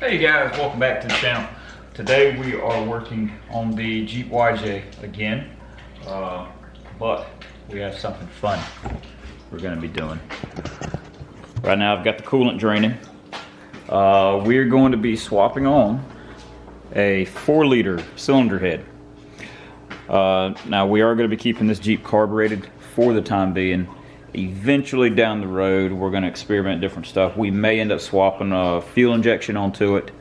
Hey guys, welcome back to the channel. Today we are working on the Jeep YJ again, but we have something fun we're going to be doing. Right now I've got the coolant draining. We're going to be swapping on a 4-liter cylinder head. Now we are going to be keeping this Jeep carbureted for the time being. Eventually down the road we're going to experiment different stuff. We may end up swapping a fuel injection onto it.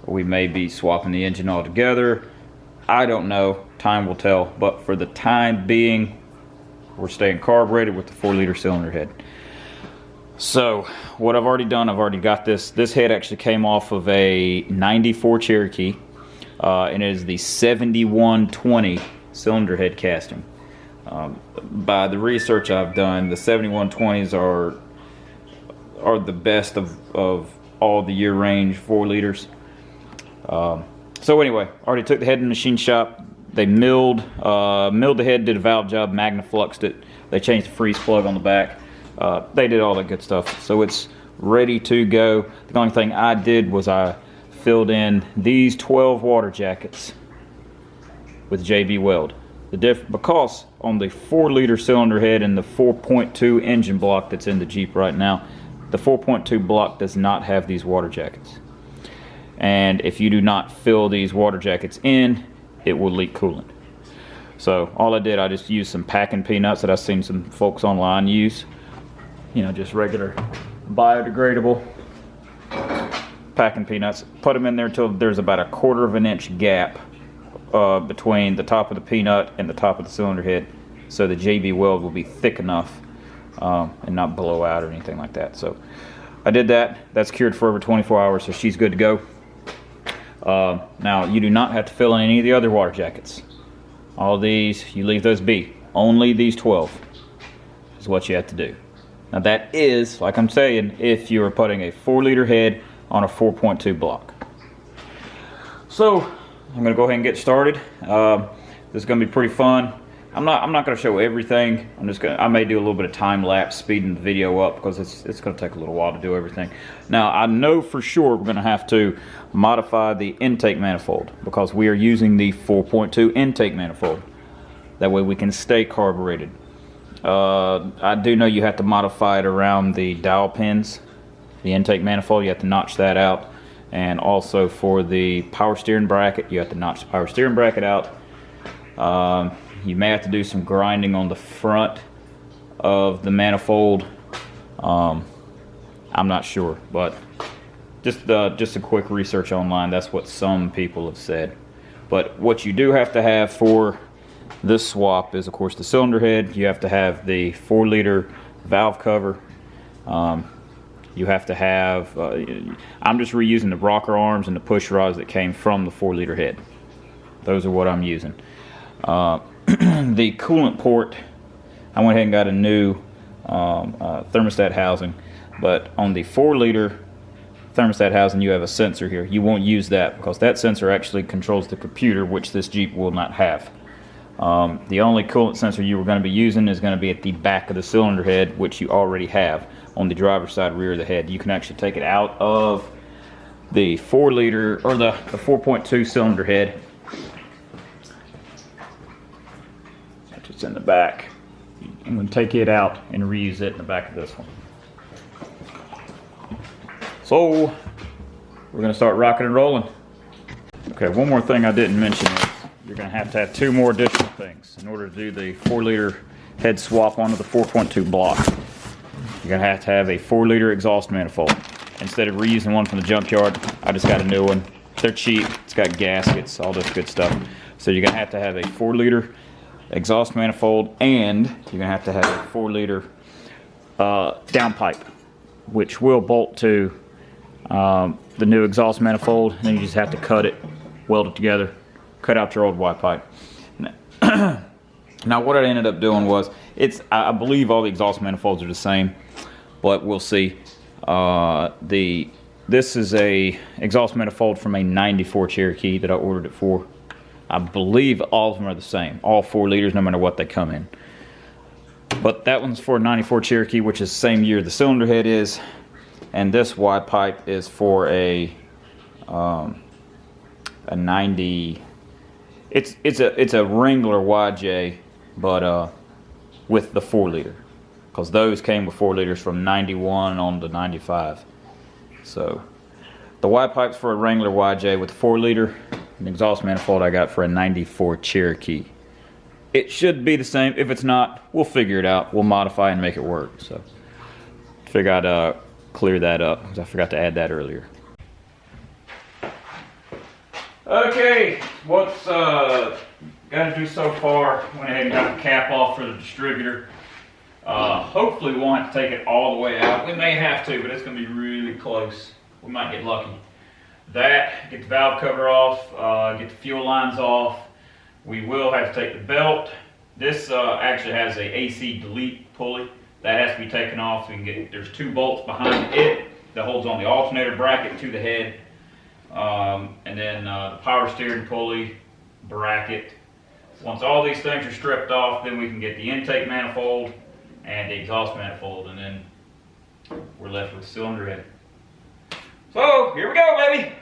We may be swapping the engine altogether. I don't know, time will tell, but for the time being we're staying carbureted with the 4-liter cylinder head. So what I've already done, I've already got this head actually came off of a 94 Cherokee, and it is the 7120 cylinder head casting. By the research I've done, the 7120s are the best of all the year range 4 liters. So anyway, already took the head in the machine shop. They milled the head, did a valve job, magnafluxed it. They changed the freeze plug on the back. They did all that good stuff. So it's ready to go. The only thing I did was I filled in these 12 water jackets with JB Weld. Because on the 4-liter cylinder head and the 4.2 engine block that's in the Jeep right now, the 4.2 block does not have these water jackets. And if you do not fill these water jackets in, it will leak coolant. So all I did, I just used some packing peanuts that I've seen some folks online use. You know, just regular biodegradable packing peanuts. Put them in there until there's about a 1/4 inch gap between the top of the peanut and the top of the cylinder head, so the JB Weld will be thick enough and not blow out or anything like that. So I did that. That's cured for over 24 hours, so she's good to go. Now you do not have to fill in any of the other water jackets. All these, you leave those be. Only these 12 is what you have to do. Now that is, like I'm saying, if you are putting a 4-liter head on a 4.2 block. So I'm gonna go ahead and get started. This is gonna be pretty fun. I'm not gonna show everything. I may do a little bit of time lapse, speeding the video up, because it's gonna take a little while to do everything. Now I know for sure we're gonna have to modify the intake manifold, because we are using the 4.2 intake manifold. That way we can stay carbureted. I do know you have to modify it around the dowel pins, the intake manifold. You have to notch that out. And also for the power steering bracket, you have to notch the power steering bracket out. You may have to do some grinding on the front of the manifold. I'm not sure, but just a quick research online, that's what some people have said. But what you do have to have for this swap is, of course, the cylinder head. You have to have the 4-liter valve cover. You have to have, I'm just reusing the rocker arms and the push rods that came from the 4-liter head. Those are what I'm using. The coolant port, I went ahead and got a new thermostat housing, but on the 4-liter thermostat housing you have a sensor here. You won't use that because that sensor actually controls the computer, which this Jeep will not have. The only coolant sensor you were going to be using is going to be at the back of the cylinder head, which you already have on the driver's side rear of the head. You can actually take it out of the 4-liter or the 4.2 cylinder head. That's what's in the back. I'm going to take it out and reuse it in the back of this one. So we're going to start rocking and rolling. Okay, one more thing I didn't mention is you're going to have 2 more additional things in order to do the 4-liter head swap onto the 4.2 block. You're going to have a 4-liter exhaust manifold. Instead of reusing one from the junkyard, I just got a new one. They're cheap. It's got gaskets, all this good stuff. So you're going to have a 4-liter exhaust manifold, and you're going to have a 4-liter downpipe, which will bolt to the new exhaust manifold. And then you just have to cut it, weld it together, cut out your old Y pipe. Now what I ended up doing was, I believe all the exhaust manifolds are the same, but we'll see. This is a exhaust manifold from a 94 Cherokee that I ordered it for. I believe all of them are the same, all 4 liters, no matter what they come in. But that one's for a 94 Cherokee, which is the same year the cylinder head is. and this Y pipe is for a 90. It's a Wrangler YJ, but with the 4-liter, because those came with 4 liters from 91 on to 95. So the Y pipe's for a Wrangler YJ with 4-liter. An exhaust manifold I got for a 94 Cherokee. It should be the same. If it's not, we'll figure it out. We'll modify and make it work. So figure I'd clear that up, because I forgot to add that earlier. Okay, what's got to do so far? Went ahead and got the cap off for the distributor. Hopefully we won't have to take it all the way out. We may have to, but it's going to be really close. We might get lucky. That, get the valve cover off, get the fuel lines off. We will have to take the belt. This actually has a AC delete pulley. That has to be taken off. So we can get, there's 2 bolts behind it that holds on the alternator bracket to the head. And then the power steering pulley, bracket. Once all these things are stripped off, then we can get the intake manifold and the exhaust manifold, and then we're left with the cylinder head. So, here we go, baby!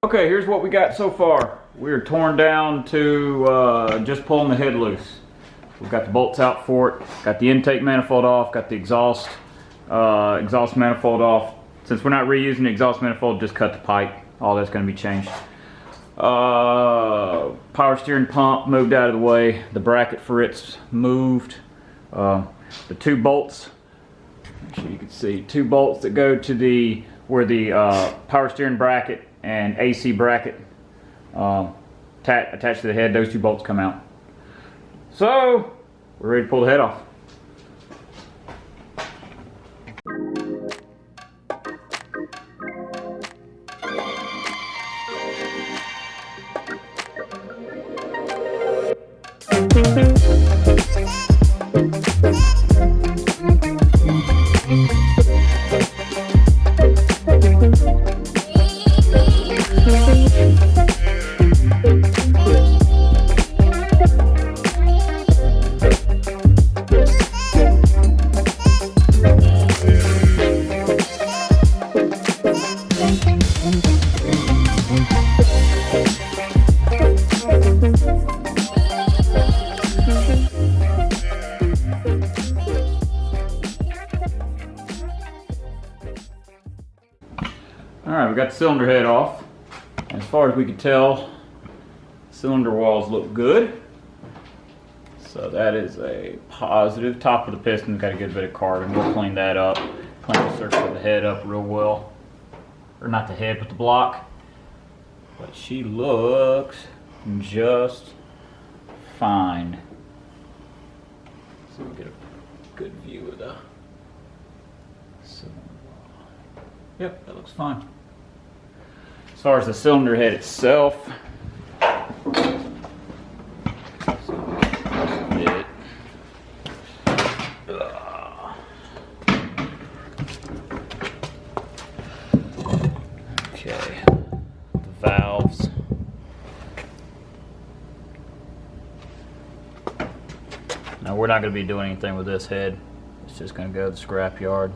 Okay, here's what we got so far. We're torn down to just pulling the head loose. We've got the bolts out for it, got the intake manifold off, got the exhaust manifold off. Since we're not reusing the exhaust manifold, just cut the pipe. All that's going to be changed. Power steering pump moved out of the way. The bracket for it's moved. The two bolts, make sure you can see, two bolts that go to where the power steering bracket and AC bracket attached to the head. Those two bolts come out. So we're ready to pull the head off. Alright, we got the cylinder head off. As far as we can tell, cylinder walls look good. So that is a positive. Top of the piston's got a good bit of carbon. We'll clean that up. Clean the surface of the head up real well. Or not the head, but the block. But she looks just fine. So we get a good view of the cylinder wall. Yep, that looks fine. As far as the cylinder head itself, okay, the valves. Now we're not going to be doing anything with this head. It's just going to go to the scrap yard.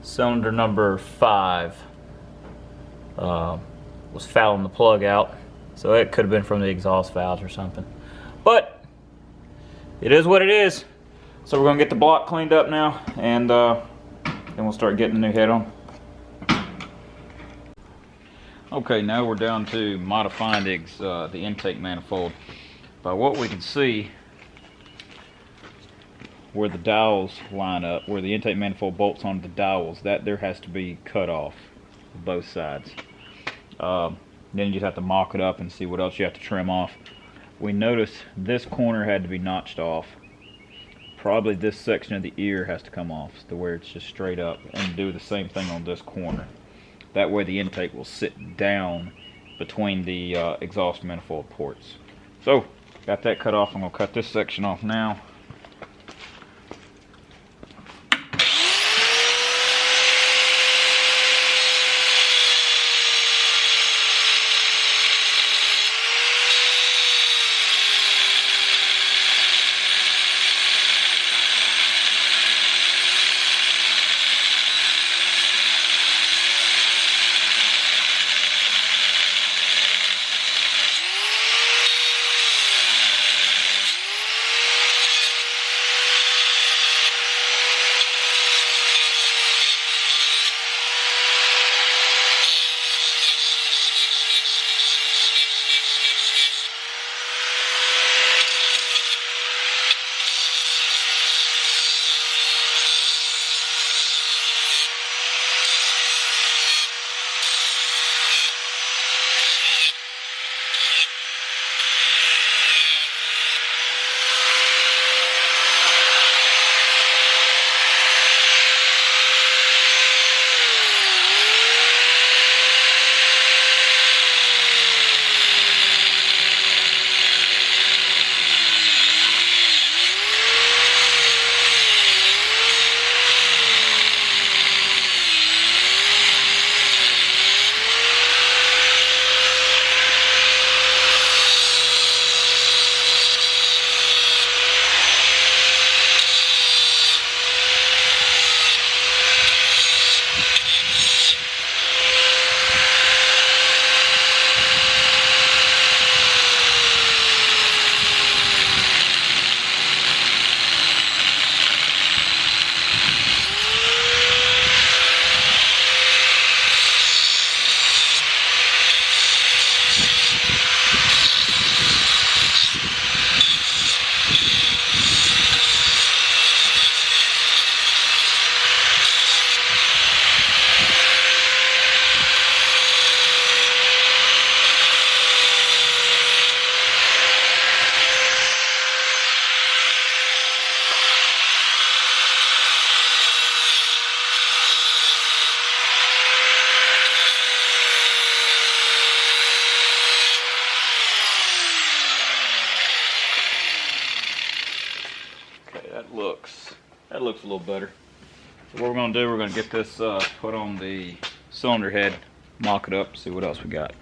Cylinder number 5 was fouling the plug out, so it could have been from the exhaust valves or something. But it is what it is. So we're going to get the block cleaned up now, and then we'll start getting the new head on. Okay, now we're down to modifying the intake manifold. By what we can see, where the dowels line up, where the intake manifold bolts onto the dowels, that there has to be cut off both sides. Then you just have to mock it up and see what else you have to trim off. We noticed this corner had to be notched off. Probably this section of the ear has to come off to where it's just straight up, and do the same thing on this corner. That way the intake will sit down between the exhaust manifold ports. So got that cut off. I'm going to cut this section off now. That looks a little better. So what we're gonna do, we're gonna get this put on the cylinder head, mock it up, see what else we got.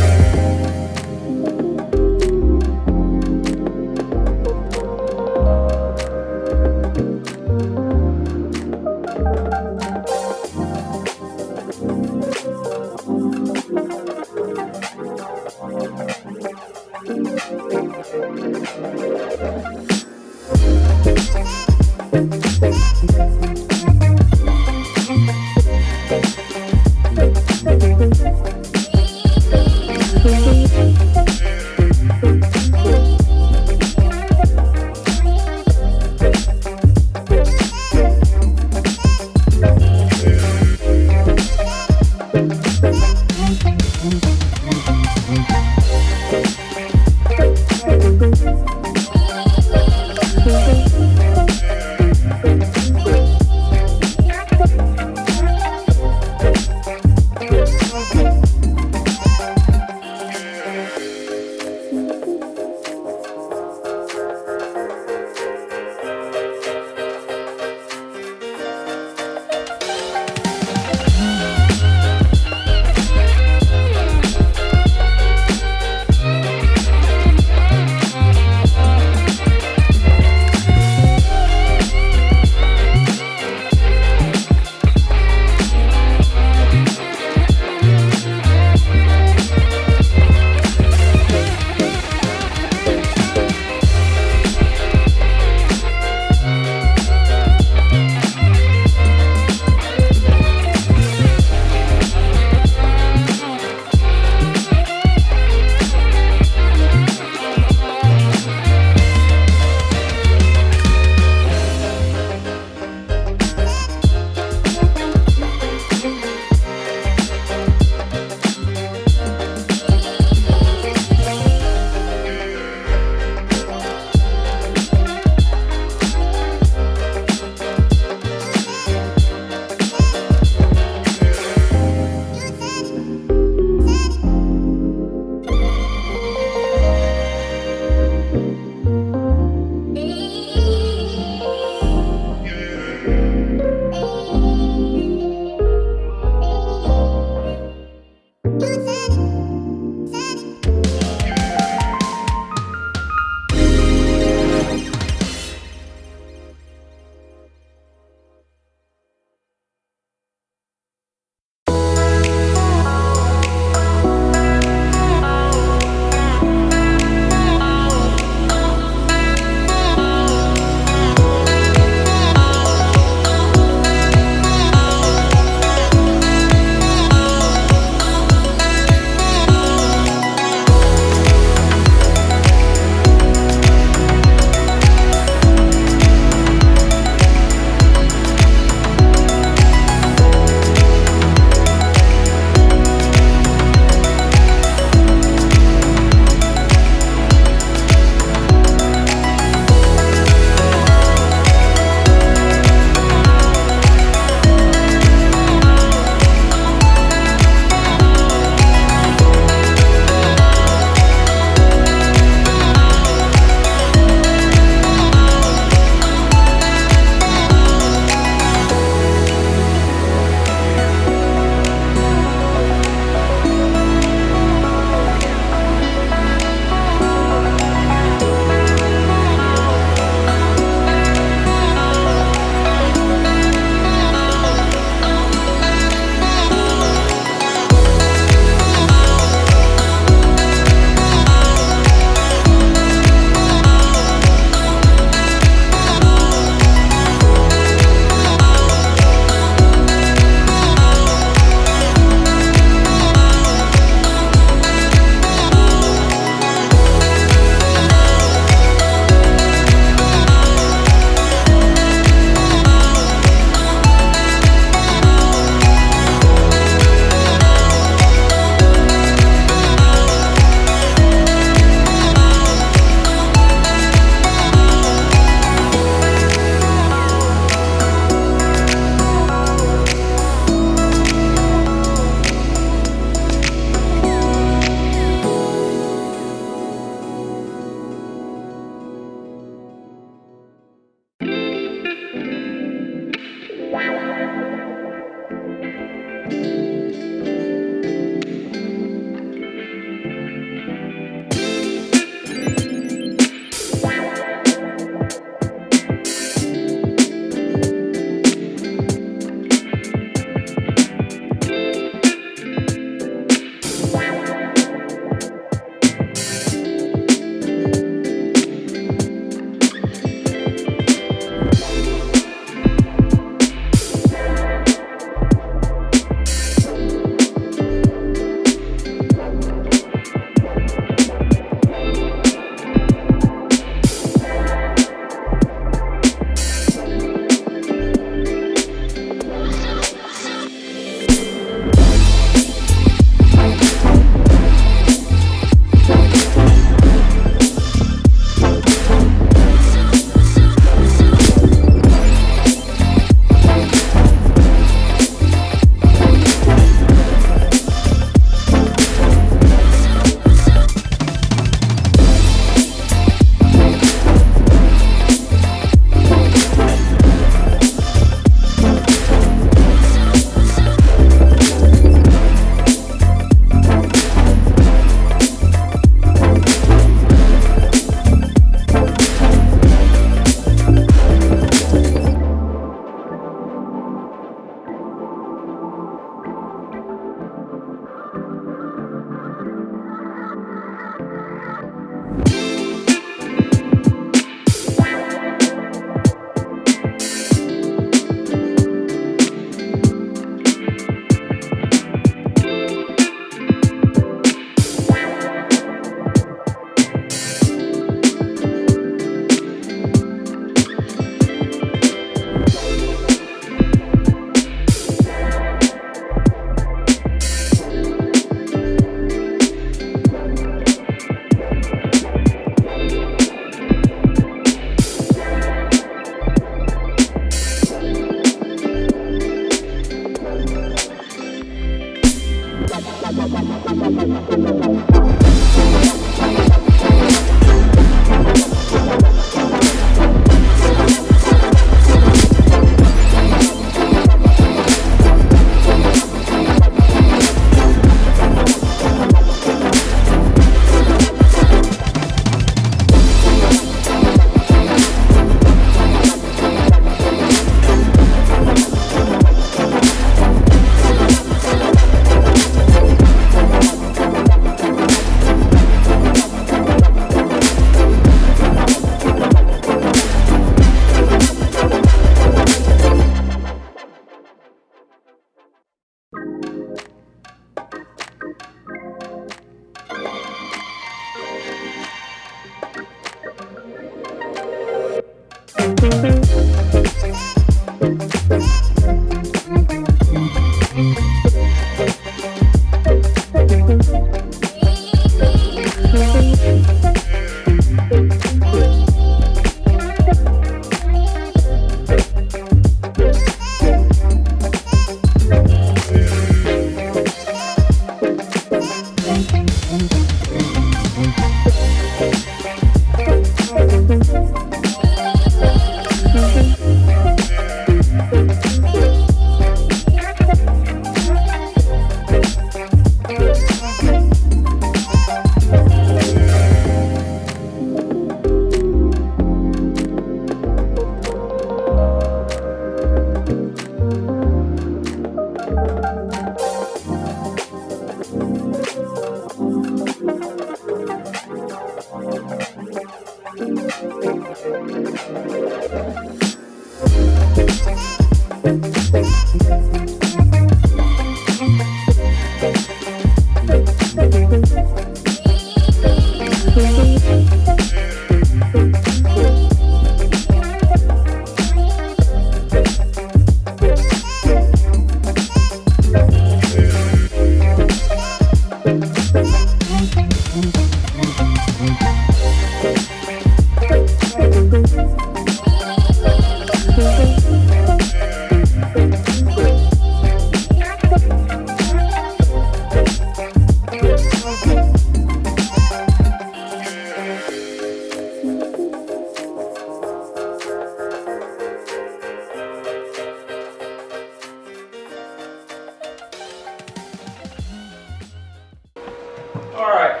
Alright,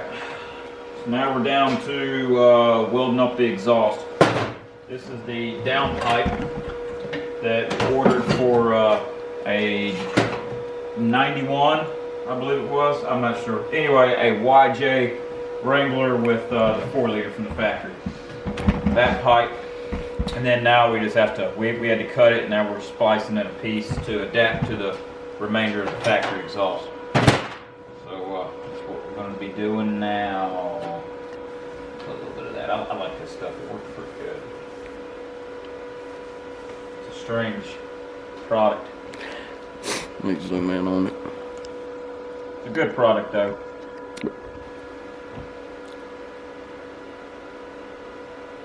so now we're down to welding up the exhaust. This is the down pipe that ordered for a 91, I believe it was, I'm not sure. Anyway, a YJ Wrangler with the 4-liter from the factory. That pipe, and then now we just have to, we had to cut it, and now we're splicing it a piece to adapt to the remainder of the factory exhaust. So that's what we're going to be doing now. A little bit of that. I like this stuff, it works pretty good. It's a strange product. Let me zoom in on it. It's a good product though.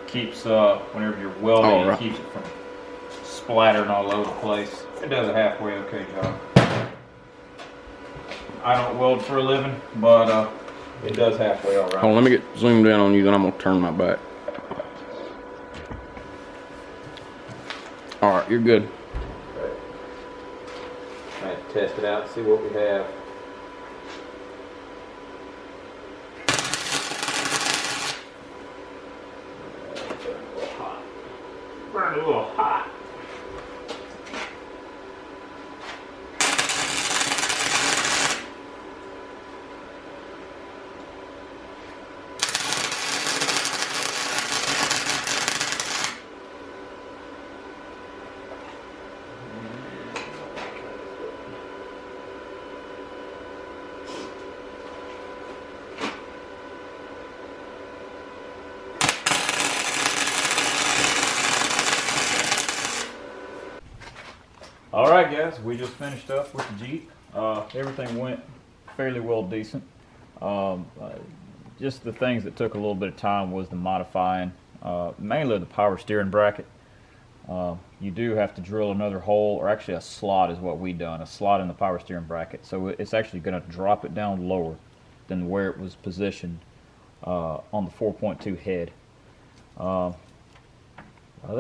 Keeps, whenever you're welding, it keeps it from splattering all over the place. It does a halfway okay job. I don't weld for a living, but it does halfway all right. Hold on, let me get zoomed in on you, then I'm gonna turn my back. All right, you're good. I have to test it out and see what we have. Burning a little hot. Alright guys, we just finished up with the Jeep. Everything went fairly well decent. Just the things that took a little bit of time was the modifying, mainly the power steering bracket. You do have to drill another hole, or actually a slot is what we done, a slot in the power steering bracket. So it's actually going to drop it down lower. than where it was positioned on the 4.2 head. Other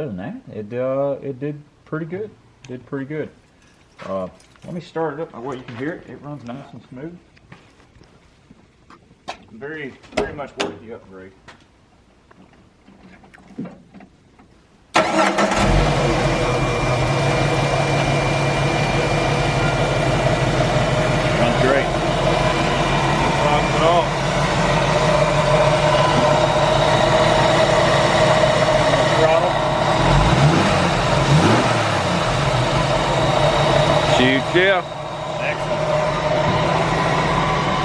than that, it did pretty good. Let me start it up. Well, you can hear it. It runs nice and smooth. Very much worth the upgrade. Runs great. No problems at all. Throttle. Shoot, yeah. Excellent.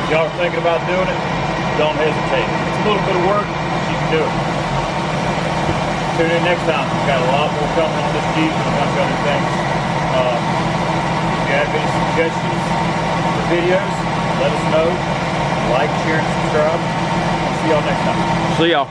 If y'all are thinking about doing it, don't hesitate. It's a little bit of work, but you can do it. Tune in next time. We've got a lot more coming on this Jeep and a bunch of other things. If you have any suggestions for videos, let us know. Like, share, and subscribe. See y'all next time. See y'all.